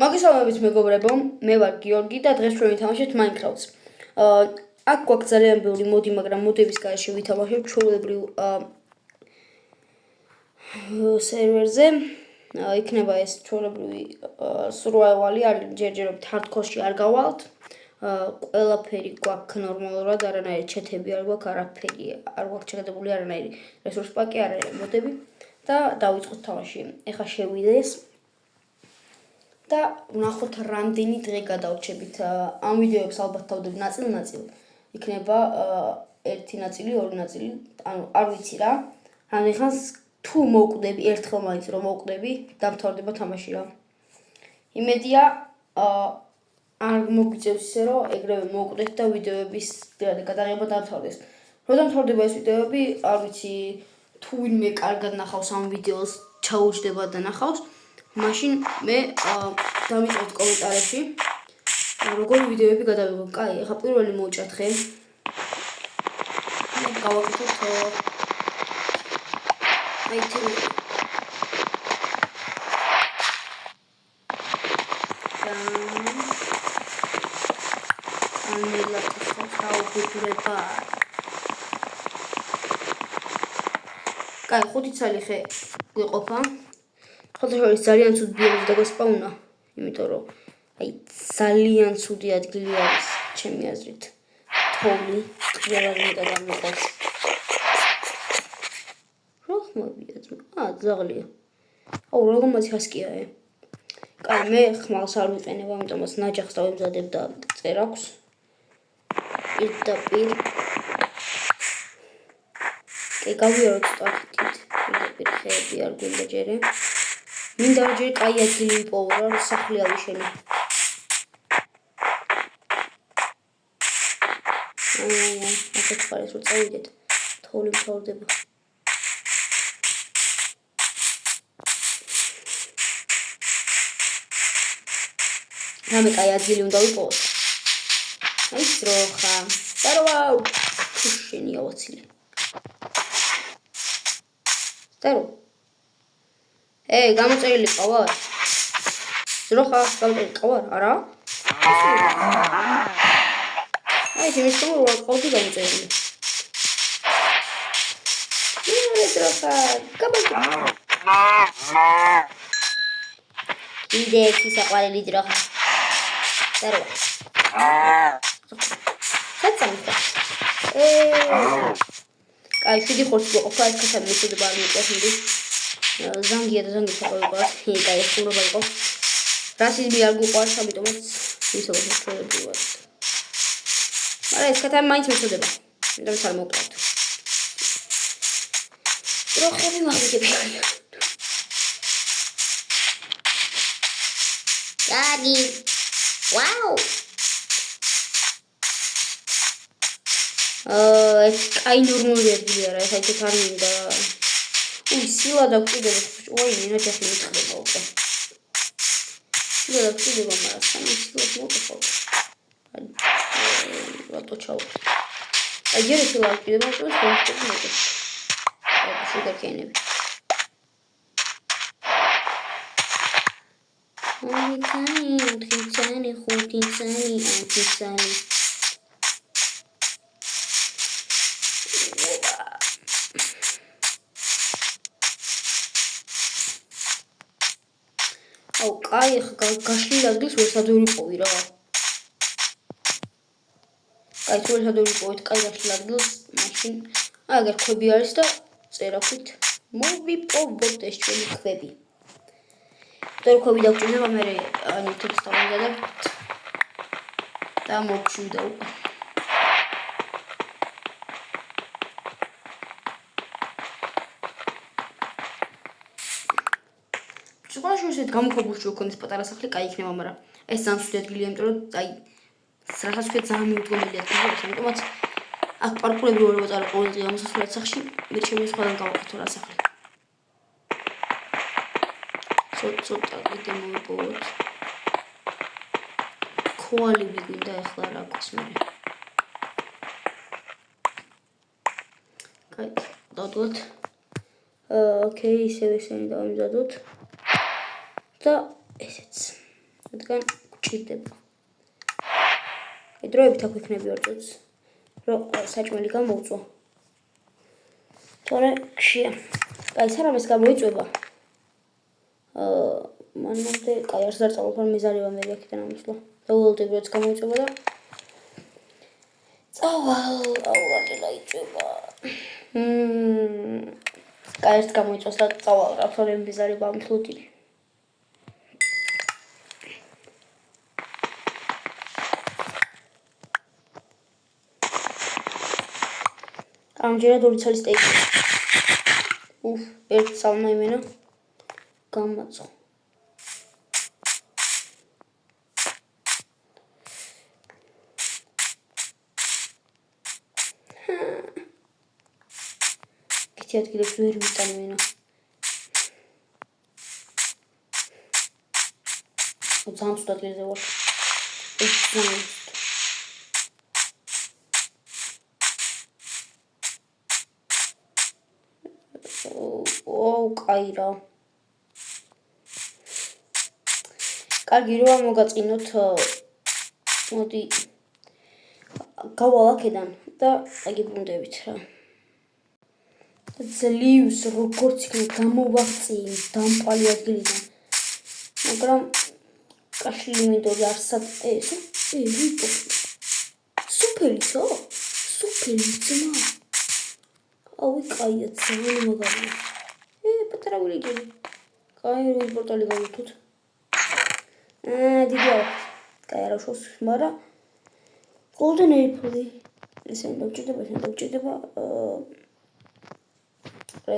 მოგესალმებით მეგობრებო, მე ვარ გიორგი და დღეს ჩვენ ვითამაშებთ Minecraft-ს. აქ გვაქვს ძალიან ბევრი მოდი, მაგრამ მოდების გარეშე ვითამაშებთ ჩვეულებრივ სერვერზე. იქნება ეს ჩვეულებრივი survival-ი, არ ჯერჯერობით hardcore-ში არ გავალთ. ყველაფერი გვაქვს ნორმალურად, არანაირი ჩეთები არ გვაქვს, არაფერი არ გვაქვს ჩაგდებული, არანაირი რესურს პაკი, არანაირი მოდები და დავიწყოთ თამაში. ეხლა შევიდეს და ვნახოთ რამდენი დღე გადავრჩებით. ამ ვიდეოებს ალბათ დავდებ ნაწილ-ნაწილ. იქნება ერთი ნაწილი, ორი ნაწილი, ანუ არ ვიცი რა. ანუ ხანს თუ მოვკვდები, ერთხელ მაინც რომ მოვკვდები, დამთავრდება თამაში რა. იმედია არ მოგვიწევს ისე რომ ეგრევე მოვკვდეთ და ვიდეოების გადაღება დამთავრდეს. რო დამთავრდება ეს ვიდეოები, არ ვიცი თუ ვინმე კარგად ნახავს ამ ვიდეოს, ჩაუჯდება და ნახავს. მაშინ მე დამიწერთ კომენტარებში როგორი ვიდეოები გადავიღებ. კაი, ეხლა პირველი მოვჭრათ ხე. გავაკეთოთ აიტემი. კაი, 5 წელი ხე გვიყოფა. ხოთაშორის ძალიან ცუდ ბიომი დაგასპაუნა, იმიტომ რომ აი ძალიან ცუდი ადგილი არის ჩემი აზრით. თოვლი ყველაზე მეტად არ მოყვარს. რა ხმებია ძმა? ძაღლია. აუ რა ლამაზი ჰასკია. კაი, მე ხმალს არ ვიყენებ, ამიტომაც ნაჯახს დავემზადებ და წერ აქვს. პირდაპირ. კაი, გავიაროთ სტარტით. პირდაპირ ხეები არ გვინდა ჯერე. მინდა რომ ჯერ კაი ადგილი ვიპოვო რა, სახლი ავიშენო. აქეთ ხარ ეს რო წავიდეთ. თოვლი მთავრდება. რამე კაი ადგილი უნდა ვიპოვოთ. აი სროხა. დარო შენი ავაცილე. დარო გამოწერილი ყავარ? ზროხა, გამოწერილი ყავარ? არა? აი, შემის რომ ყავდი გამოწერილი. ზროხა, გამოწერილი. იდე ისაყვარელი ზროხა. დარო. საცამთა. კაი, 7 ხორცი გვაყოფა, ეს ქათამი მისუდება არ მიყვარს. ზანგია და ზანგი ჩაყოლებას. კაი, ეს ხურობა იყო. რასიზმი არ გვიყვარს, ამიტომაც ვისაუბროთ ჩვეულებრივად. მაგრამ ეს ქათამი მაინც მისუდება. ამიტომაც არ მოვკრავთ. დროხები მაგდები. გაგი. ვაუ. ეს კაი ნორმალური ადგილი არა, ეს აიქეთ არ მინდა. სილა და გვიდება, ოი, ნაჯახი მითხრება უკვე. სილა და გვიდება, მაგრამ სამი სილას მოვყავთ. რატო ჩავყავთ? აი, ჯერ სილა გვიდება, ეს მომწონს მოვყავთ. აი, შეგაკენები. ორი, ხუთი, ათი. აუ, კაი, ხა გაშლილ ადგილს ვერსად ვერ ვიპოვი რა. კაი, თუ ვერსად ვერ ვიპოვით კაი გაშლილ ადგილს, მაშინ აგერ ქვები არის და წერაქვით მოვიპოვოთ ეს ჩვენი ქვები. და ქვები დავჭირდება, მე ანიტებს დავამზადებთ და მოვშვიდა უკვე. შესეთ გამოქვაბულში რო ქონდეს პატარა სახლი, კაი იქნება, მაგრამ ეს ძალიან ცუდი ადგილია, იმიტომ რომ აი რასაც ვქეთ ძალიან მიუდგომელი ადგილია, ამიტომაც აქ პარკურები ვერ ვატარე ყოველ დღე ამოსასვლელად სახლში, მე ჩემი სხვადასხვა გავაკეთო რა სახლი. ცოტა კიდე მოვიპოვოთ. კვალი გვინდა ახლა რა გვაქვს მე. კაი, დავდოთ. ოკეი, ისევ ესენი დავიმზადოთ. და ესეც. რადგან გჭირდება. დროებით აქ ვიქნები 2 წუთს, რომ საჭმელი გამოვწვა. თორე გშია. აი, სარამეს გამოიწვება. მანამდე, აი, არც არ წავალ, მაგრამ მეზარება მე აქედან ამოსვლა. დაუვალდები, რაც გამოიწვება და წავალ, აურადელა იწვება. აი, ერთ გამოიწვას და წავალ, რა თორე მეზარება ამთლუთილი. ამჯერად 2 ცალი სტეიკი. ერთ სალმა იმენა გამაწყო. კეთი ადგილებს ვერ ვიტან იმენა. ძალიან ცუდ ადგილზე ვარ. კაი რა. კარგი როა მოგაწინოთ. მოდი გავალ აქედან და აგიბრუნდებით რა. ძლივს როგორც იქნება გამოვაღწიე დამპალი ადგილიდან. მაგრამ კაშლი მინდორი არსად რიტო. სუფერიცო? სუფერი ძმა. ავი კაია ძალიან მაგარია. პატარა გული. კაი რო პორტალი გავუთოთ. დიდი არა. კაი არა შოს, მაგრამ golden apple. ესენ დავჭირდება.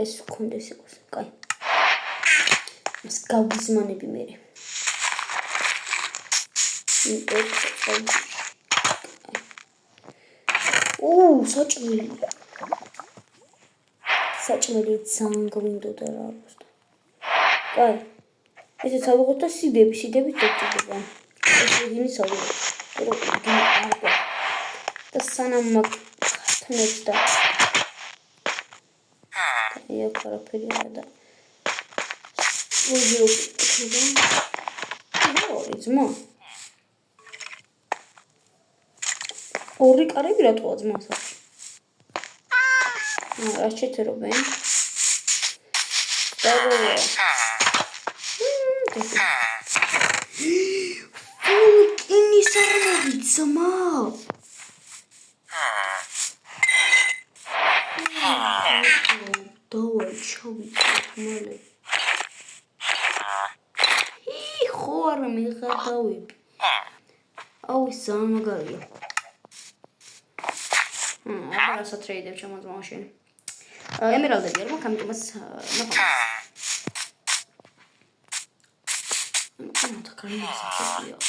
ეს კონდეს იყოს. კაი. ეს გავიზმანები მე. საჭმელი. საჭმელი ძალიან გვინდოდა რა უბრალოდ. კაი. ესეც ავიღოთ და სიდები დაჭირდება. ეს იგი სავიღოთ. და სანამ მაგ და я карапели да. Ой, ძმა. ორი კარები რატოა ძმას აქვს? რა შეტერობენ? ფულკინის არამოდი ძმა. დავარ ჩავიწევ მალე. ხო არა მიღადავები. აუ ძალიან მაგარია. აბა სატრეიდებ ჩემო შენ. ემერალდები არ მაქვს, ამიტომაც ნახავ. თქარია საჭიროა.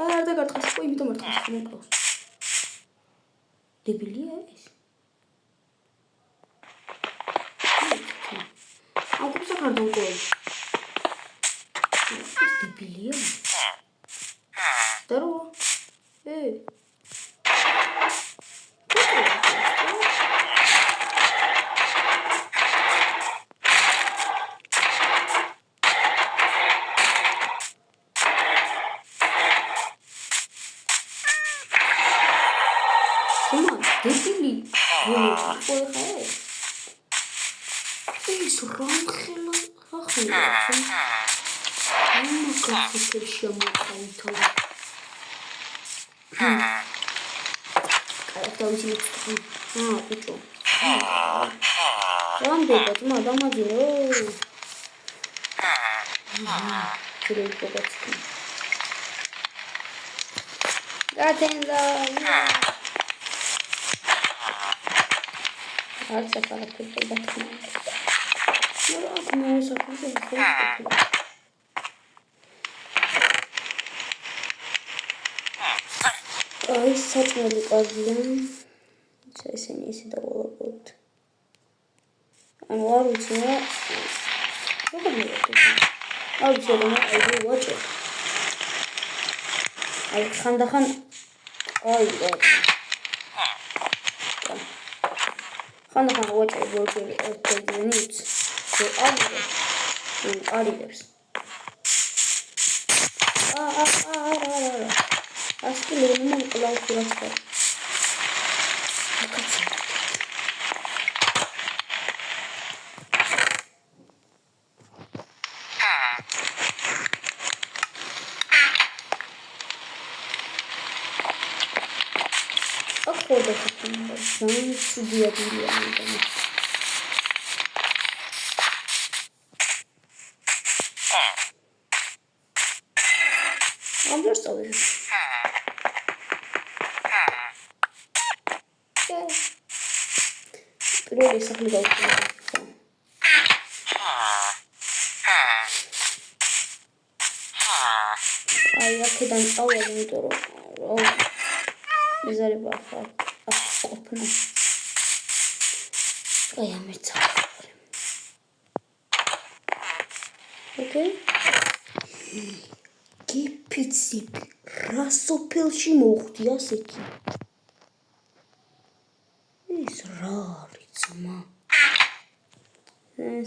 და გარტყას ხო იმიტომ მარტყას მომკლავს. დებილია ეს. აუგუცა ხარდონკო. ეს დებილია. დარო. დებილი. ხო ხა. ის რამხელა ახლა. კაფე შემოყავდა. კაი დავიწყე. უჭო. რამდენად მადამაძინო. კრეიტოგაცი. გათენდა. არც აკალაფები ბათქნა. მე საკუთრებია ხო? აი საჭმელი კარგია. ესენი ისე დავალაბოთ. ანუ არ ვიცი რა. როგორ მივაკეთე? არ ვიცი რა აი ვაჭე. აი ხანდახან აი ხანდახან ვაჭრები ორჯერ ერთდღიანი იცი. არიდებს. ასკილი რომ კლავ ხურაც ხარ. Akkorda takımda zan studiya değil yani. Amca alıyor. Böyle saklı kalıyor. Ay yakından alalım doğru. Bizleri bakar. Kopna. Kıyamet. Okay. Gipitsi. Rasopelში მოხდი ასეთი. ეს რა არის ძმა?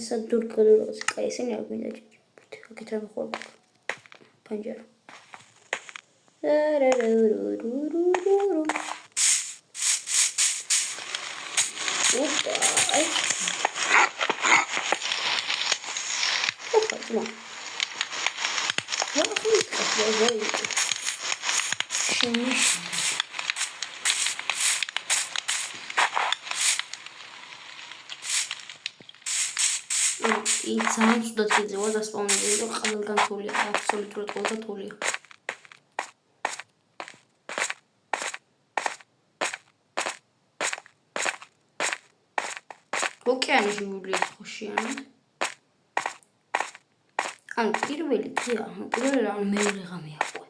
სადურკადუროს კაი ისინი არ გვინდა ჭიჭი. აქეთ რა მოხდა? პანჯარა. Opa, ay. Opa, tamam. Ya böyle. Şimdi. İnsan suda geziyor, da spawnlıyor, qabelgan თულია, აბსოლუტურად ყველგან თულია. ოკეანის ჟიულიის ხოშიანად. ანუ პირველი მეორე ღამე აყვე.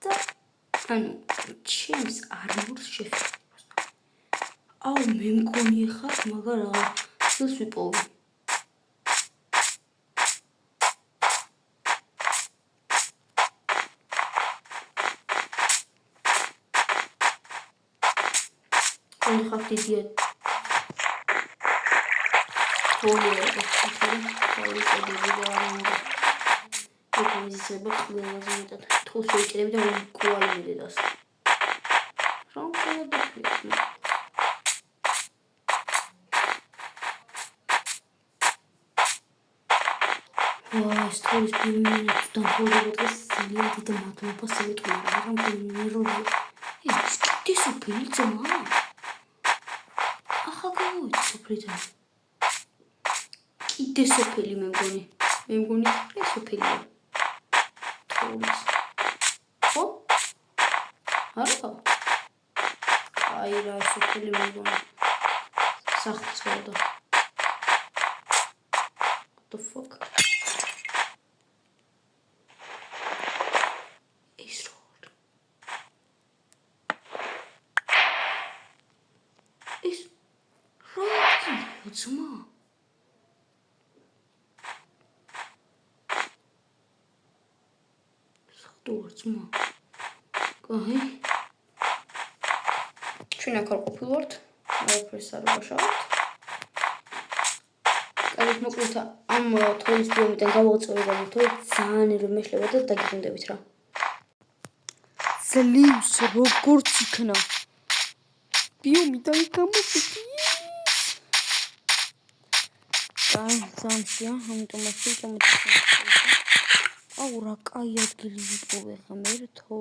და ანუ ჩემს არმურს შეფერდა. აუ მე მგონი ხარ, მაგრამ რა ის ვიპოვე. Onu hafta diye oluyor. Tabii ki de bir aranda. Hepimiz bakmıyor lazım da. Toz şekerleri de kolay biraz. Rampaya bakıyorsun. Vay, stories bir minuttan sonra da siliydi de matma pasayıp koyarım bunu rola. Hiç gitti süpürüldü ama. Aha kalıyor süpürüldü. Gitti süpürüldü მე მგონი ეს ოფელია. თოლის. ხო? არა. აი რა ეს ოფელი მე მგონი. სახლის ხოდა. What the fuck? ეს რო. ეს რა? ძმა. Doğru. Ay. Ჩვენ აქ არ ყოფილვართ. არაფერს არ ვაშავთ. კარგი, მოკლედ ამ თოლის ბიომიდან გავაწევი რომ ძალიან რომ მეშლება და დაგიბრუნდებით რა. ძლივს როგორც იქნა. ბიომიდან გამოვიდი. ძალიან ამიტომაც აუ რა კაი ადგილი ვიპოვე ხა მე თო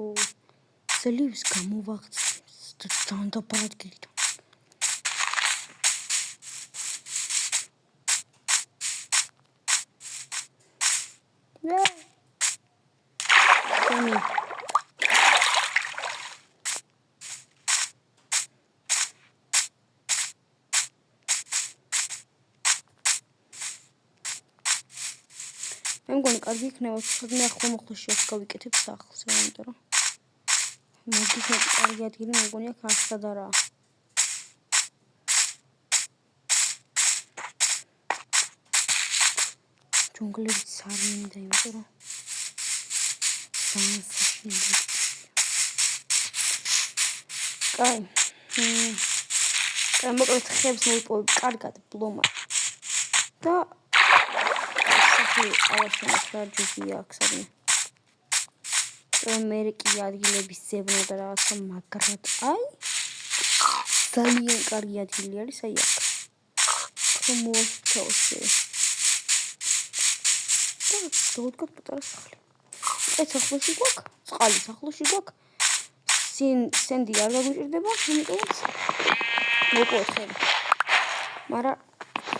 ძლივს გამოვაღწევ ძალიან დაბალ ადგილიდან მე მგონი კარგი იქნება თუმცა ახლა მოხდაში აქ გავიკეთებ სახლს რა იმიტომ რომ მაგის კარგი ადგილი მე მგონი აქ არცად არაა ჯუნგლებიც არ მინდა იმიტომ რომ ძალიან საშინელი კაი მოკლედ ხებს მოიპოვებ კარგად ბლომა და სახლი ავაშენებ რა ჯგუფია აქ სადმე მე კი ადგილების ზევნა და რაღაცა მაგრად აი ძალიან კარგი ადგილი არის აი აქ მოხტოზე და დავდგოთ პატარა სახლი ეს სახლში გვაქვს წყალი სახლში გვაქვს სენდი არ გაგვიჭირდება ამიტომაც მოვყოთ ხელი მაგრამ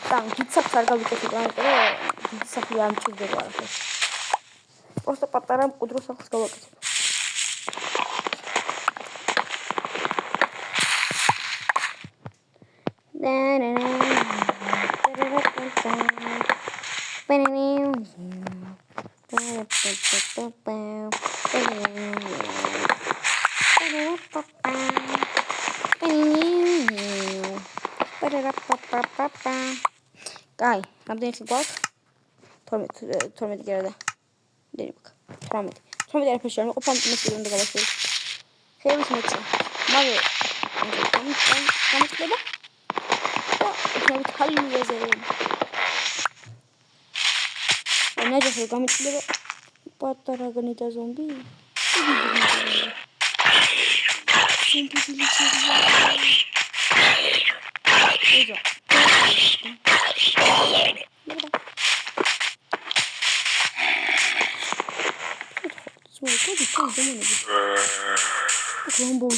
თან გიცახს არ გავიკეთებ ამიტომ დიდი სახლი არ მჭირდება არაფერს просто პატარა მკვიდრო სახლს გავაკეთებ კაი, რამდენი ხი გვაქვს? 12 კი არა და. დენი მაქვს. 18. 18 არაფერში არ მეყოფ, ამიტომ ეს უნდა გავასწორებ. ხეების მოჭრა. მაგრამ გამიწდება. და იქნებით ჰალილუიაზე. ნაჯახი გამიწდება. პატარა გნიდა ზომბი. Eza.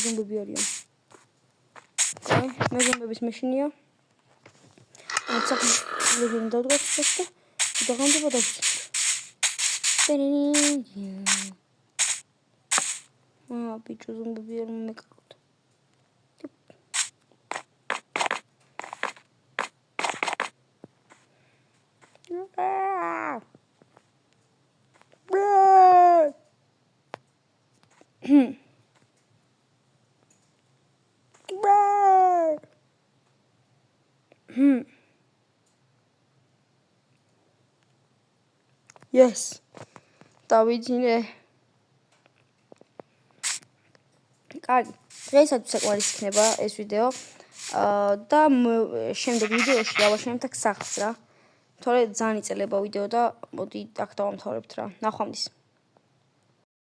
ზომბები არიან. აი, მე ზომბების მეშინია. საქმე ლეგენ დავდგათ და დაღამდება დავწერ. ბიჭო ზომბები არ მეკავთ. Yes. დავიძინე. კარგი. დღეისათვის საყვარელი იქნება ეს ვიდეო. და შემდეგ ვიდეოში დავაშენებთ აქ სახლს რა. თორე ძალიან იწელება ვიდეო და მოდი აქ დავამთავრებთ რა. ნახვამდის.